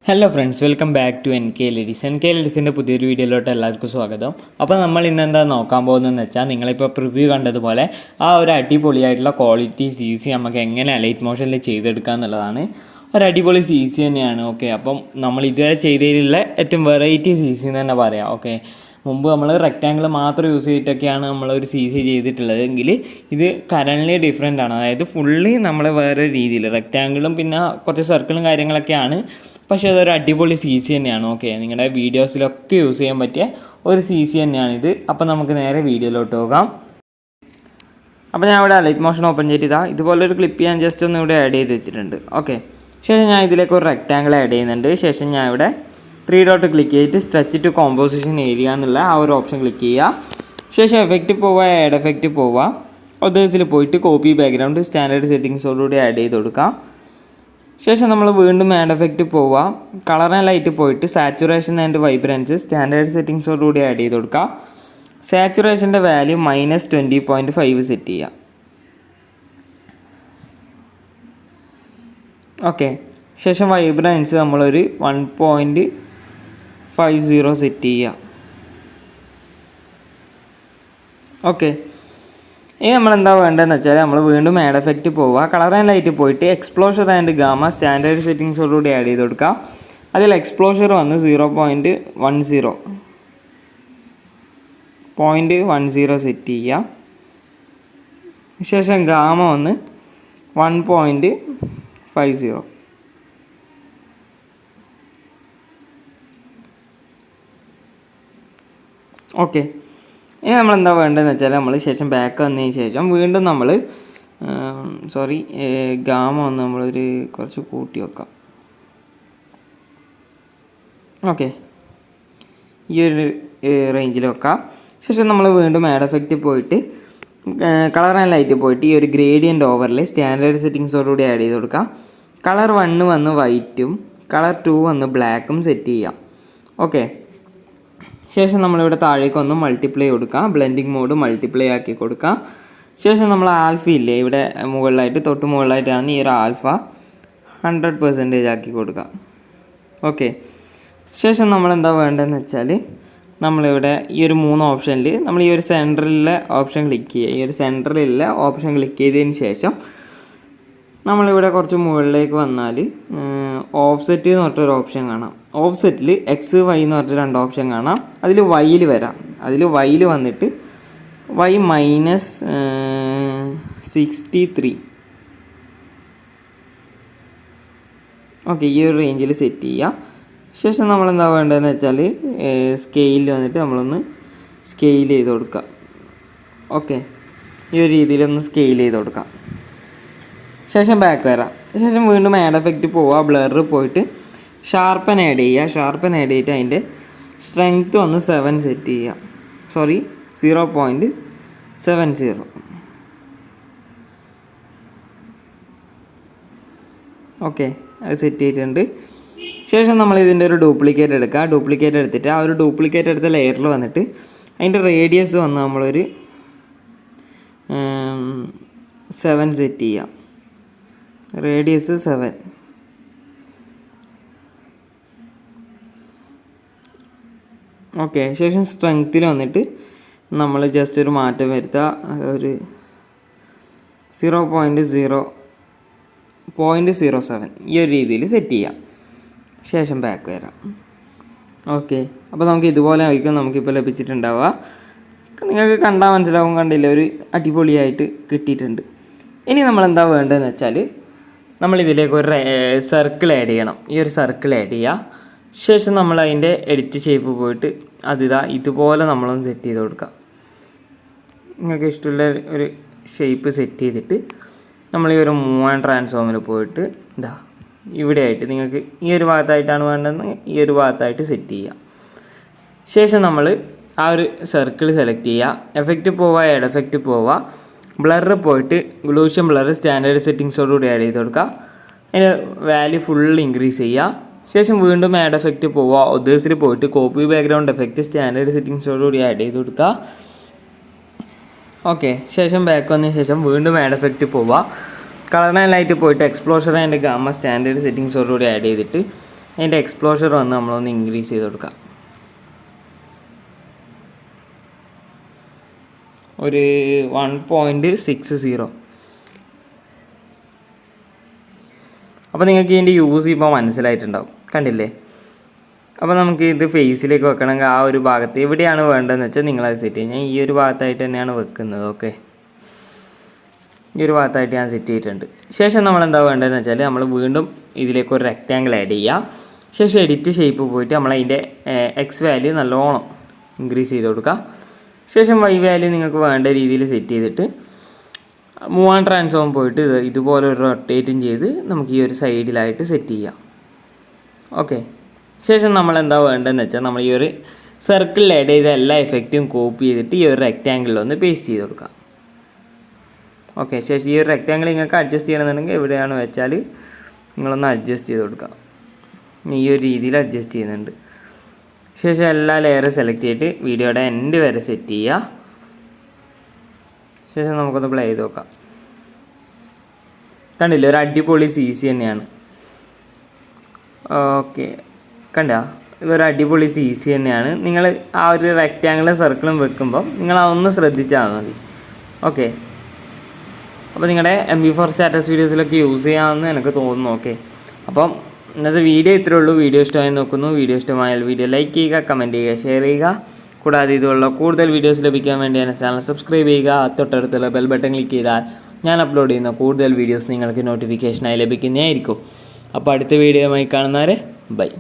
Hello friends, welcome back to NKL EDITS. NKL EDITSൻ്റെ പുതിയൊരു വീഡിയോയിലോട്ട് എല്ലാവർക്കും സ്വാഗതം. അപ്പോൾ നമ്മൾ ഇന്നെന്താ നോക്കാൻ പോകുന്നതെന്ന് വെച്ചാൽ, നിങ്ങളിപ്പോൾ പ്രിവ്യൂ കണ്ടതുപോലെ ആ ഒരു അടിപൊളിയായിട്ടുള്ള ക്വാളിറ്റി CC നമുക്ക് എങ്ങനെ അലൈറ്റ് മോഷനിൽ ചെയ്തെടുക്കുക എന്നുള്ളതാണ്. ഒരു അടിപൊളി CC തന്നെയാണ്. ഓക്കെ, അപ്പം നമ്മൾ ഇതുവരെ ചെയ്തതിലുള്ള ഏറ്റവും വെറൈറ്റി CC എന്ന് തന്നെ പറയാം. ഓക്കെ, മുമ്പ് നമ്മൾ റെക്റ്റാങ്കിൾ മാത്രം യൂസ് ചെയ്തിട്ടൊക്കെയാണ് നമ്മളൊരു CC ചെയ്തിട്ടുള്ളത് എങ്കിൽ ഇത് കറൻറ്റ്ലി ഡിഫറെൻ്റ് ആണ്. അതായത് ഫുള്ളി നമ്മൾ വേറെ രീതിയിൽ റെക്റ്റാങ്കിളും പിന്നെ കുറച്ച് സർക്കിളും കാര്യങ്ങളൊക്കെയാണ്, പക്ഷേ അതൊരു അടിപൊളി CC തന്നെയാണ്. ഓക്കെ, നിങ്ങളുടെ വീഡിയോസിലൊക്കെ യൂസ് ചെയ്യാൻ പറ്റിയ ഒരു CC തന്നെയാണിത്. അപ്പോൾ നമുക്ക് നേരെ വീഡിയോയിലോട്ട് പോകാം. അപ്പോൾ ഞാൻ ഇവിടെ ലൈറ്റ് മോഷൻ ഓപ്പൺ ചെയ്തിട്ടാ ഇതുപോലൊരു ക്ലിപ്പ് ഞാൻ ജസ്റ്റ് ഒന്ന് ഇവിടെ ആഡ് ചെയ്ത് വെച്ചിട്ടുണ്ട്. ഓക്കെ, ശേഷം ഞാൻ ഇതിലേക്ക് ഒരു റെക്റ്റാങ്കിൾ ആഡ് ചെയ്യുന്നുണ്ട്. ശേഷം ഞാൻ ഇവിടെ 3 ഡോട്ട് ക്ലിക്ക് ചെയ്തിട്ട് സ്ട്രെച്ച് ടു കോമ്പോസിഷൻ ഏരിയ എന്നുള്ള ആ ഒരു ഓപ്ഷൻ ക്ലിക്ക് ചെയ്യുക. ശേഷം എഫക്റ്റ് പോവുക, ആഡ് എഫക്റ്റ് പോവുക, ഒതേഴ്സിൽ പോയിട്ട് കോപ്പി ബാക്ക്ഗ്രൗണ്ട് സ്റ്റാൻഡേർഡ് സെറ്റിങ്സോടുകൂടി ആഡ് ചെയ്ത് കൊടുക്കാം. ശേഷം നമ്മൾ വീണ്ടും ആഡ് എഫക്റ്റ് പോവുക, കളർ ആൻഡ് ലൈറ്റ് പോയിട്ട് സാച്ചുറേഷൻ ആൻഡ് വൈബ്രൻസ് സ്റ്റാൻഡേർഡ് സെറ്റിങ്സോടുകൂടി ആഡ് ചെയ്ത് കൊടുക്കുക. സാച്ചുറേഷൻ്റെ വാല്യൂ -20.5 സെറ്റ് ചെയ്യുക. ഓക്കെ, ശേഷം വൈബ്രൻസ് നമ്മളൊരു 1.50 സെറ്റ് ചെയ്യുക. ഓക്കെ, ഇനി നമ്മളെന്താ വേണ്ടതെന്ന് വെച്ചാൽ നമ്മൾ വീണ്ടും ആഡ് എഫക്റ്റ് പോവുക, കളർ ആൻഡ് ലൈറ്റ് പോയിട്ട് എക്സ്പ്ലോഷർ ആൻഡ് ഗാമ സ്റ്റാൻഡേർഡ് സെറ്റിങ്സോടുകൂടി ആഡ് ചെയ്ത് കൊടുക്കുക. അതിൽ എക്സ്പ്ലോഷർ വന്ന് 0.10 സെറ്റ് ചെയ്യുക. ശേഷം ഗാമ വന്ന് 1.50. ഓക്കെ, ഇനി നമ്മളെന്താ വേണ്ടതെന്ന് വെച്ചാൽ നമ്മൾ ശേഷം ബാക്ക് വന്നതിന് ശേഷം വീണ്ടും നമ്മൾ ഗാമ ഒന്ന് നമ്മളൊരു കുറച്ച് കൂട്ടി വെക്കാം. ഓക്കെ, ഈ ഒരു റേഞ്ചിൽ വെക്കാം. ശേഷം നമ്മൾ വീണ്ടും ആഡ് എഫക്റ്റ് പോയിട്ട് കളർ ആൻഡ് ലൈറ്റ് പോയിട്ട് ഈ ഒരു ഗ്രേഡിയൻ്റ് ഓവറിൽ സ്റ്റാൻഡേർഡ് സെറ്റിങ്സോടുകൂടി ആഡ് ചെയ്ത് കൊടുക്കാം. കളർ 1 വന്ന് വൈറ്റും കളർ 2 വന്ന് ബ്ലാക്കും സെറ്റ് ചെയ്യാം. ഓക്കെ, ശേഷം നമ്മളിവിടെ താഴേക്ക് ഒന്ന് മൾട്ടിപ്ലൈ കൊടുക്കാം, ബ്ലെൻഡിങ് മോഡ് മൾട്ടിപ്ലൈ ആക്കി കൊടുക്കാം. ശേഷം നമ്മൾ ആൽഫ ഇല്ലേ ഇവിടെ മുകളിലായിട്ട് തൊട്ട് മുകളിലായിട്ടാണ് ഈ ഒരു ആൽഫ 100% ആക്കി കൊടുക്കാം. ഓക്കെ, ശേഷം നമ്മളെന്താ വേണ്ടതെന്ന് വെച്ചാൽ നമ്മളിവിടെ ഈ ഒരു 3 ഓപ്ഷനിൽ നമ്മൾ ഈ ഒരു സെൻറ്ററിലെ ഓപ്ഷൻ ക്ലിക്ക് ചെയ്യുക. ഈ ഒരു സെൻറ്ററിലെ ഓപ്ഷൻ ക്ലിക്ക് ചെയ്തതിന് ശേഷം നമ്മളിവിടെ കുറച്ച് മുകളിലേക്ക് വന്നാൽ ഓഫ്സെറ്റ് എന്ന് പറഞ്ഞിട്ടൊരു ഓപ്ഷൻ കാണാം. ഓഫ്സെറ്റിൽ X, Y എന്ന് പറഞ്ഞിട്ട് 2 ഓപ്ഷൻ കാണാം. അതിൽ Yയിൽ വരാം. അതിൽ Yയിൽ വന്നിട്ട് Y -63. ഓക്കെ, ഈ ഒരു റേഞ്ചിൽ സെറ്റ് ചെയ്യുക. ശേഷം നമ്മളെന്താ വേണ്ടതെന്ന് വെച്ചാൽ സ്കെയിലിൽ വന്നിട്ട് നമ്മളൊന്ന് സ്കെയിൽ ചെയ്ത് കൊടുക്കുക. ഓക്കെ, ഈ ഒരു രീതിയിലൊന്ന് സ്കെയിൽ ചെയ്ത് കൊടുക്കാം. ശേഷം ബാക്ക് വരാം. ശേഷം വീണ്ടും ആഡ് എഫക്റ്റ് പോവുക, ബ്ലർ പോയിട്ട് ഷാർപ്പൻ ആഡ് ചെയ്യുക. ഷാർപ്പൻ ആഡ് ചെയ്തിട്ട് അതിൻ്റെ സ്ട്രെങ്ത്ത് ഒന്ന് 7 സെറ്റ് ചെയ്യുക. 0.70. ഓക്കെ, അത് സെറ്റ് ചെയ്തിട്ടുണ്ട്. ശേഷം നമ്മൾ ഇതിൻ്റെ ഒരു ഡ്യൂപ്ലിക്കേറ്റ് എടുക്കുക. ഡ്യൂപ്ലിക്കേറ്റ് എടുത്തിട്ട് ആ ഒരു ഡ്യൂപ്ലിക്കേറ്റ് എടുത്ത ലെയറിൽ വന്നിട്ട് അതിൻ്റെ റേഡിയസ് വന്ന് നമ്മളൊരു 7 സെറ്റ് ചെയ്യുക. റേഡിയസ് 7. ഓക്കെ, ശേഷം സ്ട്രെങ്ത്തിൽ വന്നിട്ട് നമ്മൾ ജസ്റ്റ് ഒരു മാറ്റം വരുത്തുക, ഒരു 0.07 ഈ ഒരു രീതിയിൽ സെറ്റ് ചെയ്യാം. ശേഷം ബാക്ക് വരാം. ഓക്കെ, അപ്പോൾ നമുക്ക് ഇതുപോലെ ആയിരിക്കും നമുക്കിപ്പോൾ ലഭിച്ചിട്ടുണ്ടാവുക. നിങ്ങൾക്ക് കണ്ടാൽ മനസ്സിലാവും, കണ്ടില്ല, ഒരു അടിപൊളിയായിട്ട് കിട്ടിയിട്ടുണ്ട്. ഇനി നമ്മളെന്താ വേണ്ടതെന്ന് വെച്ചാൽ നമ്മളിതിലേക്ക് ഒരു സർക്കിൾ ആഡ് ചെയ്യണം. ഈ ഒരു സർക്കിൾ ആഡ് ചെയ്യുക. ശേഷം നമ്മൾ അതിൻ്റെ എഡിറ്റ് ഷേപ്പ് പോയിട്ട് ഇതുപോലെ നമ്മളൊന്ന് സെറ്റ് ചെയ്ത് കൊടുക്കുക. നിങ്ങൾക്ക് ഇഷ്ടമുള്ള ഒരു ഷേപ്പ് സെറ്റ് ചെയ്തിട്ട് നമ്മൾ ഈ ഒരു മൂവ് ആൻഡ് ട്രാൻസ്ഫോമിൽ പോയിട്ട് ഇവിടെ ആയിട്ട് നിങ്ങൾക്ക് ഈ ഒരു ഭാഗത്തായിട്ടാണ് വേണ്ടതെന്ന് ഈ ഒരു ഭാഗത്തായിട്ട് സെറ്റ് ചെയ്യുക. ശേഷം നമ്മൾ ആ ഒരു സർക്കിൾ സെലക്ട് ചെയ്യുക, എഫക്റ്റ് പോവുക, ആഡ് എഫക്റ്റ് പോവുക, ബ്ലറ് പോയിട്ട് ഗ്ലൂഷൻ ബ്ലർ സ്റ്റാൻഡേർഡ് സെറ്റിങ്സോടുകൂടി ആഡ് ചെയ്ത് കൊടുക്കുക. അതിൻ്റെ വാല്യൂ ഫുൾ ഇൻക്രീസ് ചെയ്യുക. ശേഷം വീണ്ടും ആഡ് എഫക്റ്റ് പോവുക, ഒതേഴ്സിൽ പോയിട്ട് കോപ്പി ബാക്ക്ഗ്രൗണ്ട് എഫക്റ്റ് സ്റ്റാൻഡേർഡ് സെറ്റിങ്സോടുകൂടി ആഡ് ചെയ്ത് കൊടുക്കുക. ഓക്കെ, ശേഷം ബാക്ക് വന്നതിന് ശേഷം വീണ്ടും ആഡ് എഫക്റ്റ് പോവുക, കളർ ആൻഡ് ലൈറ്റ് പോയിട്ട് എക്സ്പ്ലോഷർ ആൻഡ് ഗാമ സ്റ്റാൻഡേർഡ് സെറ്റിങ്സോടുകൂടി ആഡ് ചെയ്തിട്ട് അതിൻ്റെ എക്സ്പ്ലോഷർ വന്ന് നമ്മളൊന്ന് ഇൻക്രീസ് ചെയ്ത് കൊടുക്കാം. ഒരു 1.60. അപ്പോൾ നിങ്ങൾക്ക് ഇതിൻ്റെ യൂസ് ഇപ്പോൾ മനസ്സിലായിട്ടുണ്ടാവും, കണ്ടില്ലേ? അപ്പോൾ നമുക്ക് ഇത് ഫേസിലേക്ക് വെക്കണമെങ്കിൽ ആ ഒരു ഭാഗത്ത് എവിടെയാണ് വേണ്ടതെന്ന് വെച്ചാൽ നിങ്ങളത് സെറ്റ് ചെയ്യും. ഞാൻ ഈ ഒരു ഭാഗത്തായിട്ട് തന്നെയാണ് വെക്കുന്നത്. ഓക്കെ, ഈ ഒരു ഭാഗത്തായിട്ട് ഞാൻ സെറ്റ് ചെയ്തിട്ടുണ്ട്. ശേഷം നമ്മൾ എന്താ വേണ്ടതെന്ന് വെച്ചാൽ നമ്മൾ വീണ്ടും ഇതിലേക്ക് ഒരു റെക്റ്റാങ്കിൾ ആഡ് ചെയ്യുക. ശേഷം എഡിറ്റ് ഷേപ്പ് പോയിട്ട് നമ്മളതിൻ്റെ എക്സ് വാല്യൂ നല്ലോണം ഇൻക്രീസ് ചെയ്ത് കൊടുക്കുക. ശേഷം വൈ വാല്യൂ നിങ്ങൾക്ക് വേണ്ട രീതിയിൽ സെറ്റ് ചെയ്തിട്ട് മൂവ് ആൻഡ് ട്രാൻസ്ഫോം പോയിട്ട് ഇതുപോലെ ഒരു റൊട്ടേറ്റും ചെയ്ത് നമുക്ക് ഈ ഒരു സൈഡിലായിട്ട് സെറ്റ് ചെയ്യാം. ഓക്കെ, ശേഷം നമ്മൾ എന്താ വേണ്ടതെന്ന് വെച്ചാൽ നമ്മൾ ഈ ഒരു സർക്കിളിൽ ആഡ് ചെയ്ത എല്ലാ എഫക്റ്റും കോപ്പി ചെയ്തിട്ട് ഈ ഒരു റെക്റ്റാങ്കിളിലൊന്ന് പേസ്റ്റ് ചെയ്ത് കൊടുക്കാം. ഓക്കെ, ശേഷം ഈ ഒരു റെക്റ്റാങ്കിൾ നിങ്ങൾക്ക് അഡ്ജസ്റ്റ് ചെയ്യണമെന്നുണ്ടെങ്കിൽ എവിടെയാണ് വെച്ചാൽ നിങ്ങളൊന്ന് അഡ്ജസ്റ്റ് ചെയ്ത് കൊടുക്കാം. ഈ ഒരു രീതിയിൽ അഡ്ജസ്റ്റ് ചെയ്യുന്നുണ്ട്. ശേഷം എല്ലാ ലെയറും സെലക്ട് ചെയ്തിട്ട് വീഡിയോയുടെ എൻഡ് വരെ സെറ്റ് ചെയ്യുക. ശേഷം നമുക്കൊന്ന് പ്ലേ ചെയ്ത് നോക്കാം. കണ്ടില്ലേ, ഒരു അടിപൊളി CC തന്നെയാണ്. ഓക്കെ, കണ്ടോ, ഇതൊരു അടിപൊളി CC തന്നെയാണ്. നിങ്ങൾ ആ ഒരു റെക്റ്റാങ്കിളും സർക്കിളും വെക്കുമ്പം നിങ്ങൾ അതൊന്ന് ശ്രദ്ധിച്ചാൽ മതി. ഓക്കെ, അപ്പോൾ നിങ്ങളുടെ MP4 സ്റ്റാറ്റസ് വീഡിയോസിലൊക്കെ യൂസ് ചെയ്യാമെന്ന് എനിക്ക് തോന്നുന്നു. ഓക്കെ, അപ്പം ഇന്നത്തെ വീഡിയോ ഇത്രയേ ഉള്ളൂ. വീഡിയോ ഇഷ്ടമായി നോക്കുന്നു. വീഡിയോ ഇഷ്ടമായാൽ വീഡിയോ ലൈക്ക് ചെയ്യുക, കമൻറ്റ് ചെയ്യുക, ഷെയർ ചെയ്യുക. കൂടാതെ ഇതുള്ള കൂടുതൽ വീഡിയോസ് ലഭിക്കാൻ വേണ്ടി എൻ്റെ ചാനൽ സബ്സ്ക്രൈബ് ചെയ്യുക. തൊട്ടടുത്തുള്ള ബെൽ ബട്ടൺ ക്ലിക്ക് ചെയ്താൽ ഞാൻ അപ്ലോഡ് ചെയ്യുന്ന കൂടുതൽ വീഡിയോസ് നിങ്ങൾക്ക് നോട്ടിഫിക്കേഷനായി ലഭിക്കുന്നതായിരിക്കും. അപ്പോൾ അടുത്ത വീഡിയോയുമായി കാണുന്നവരെ ബൈ.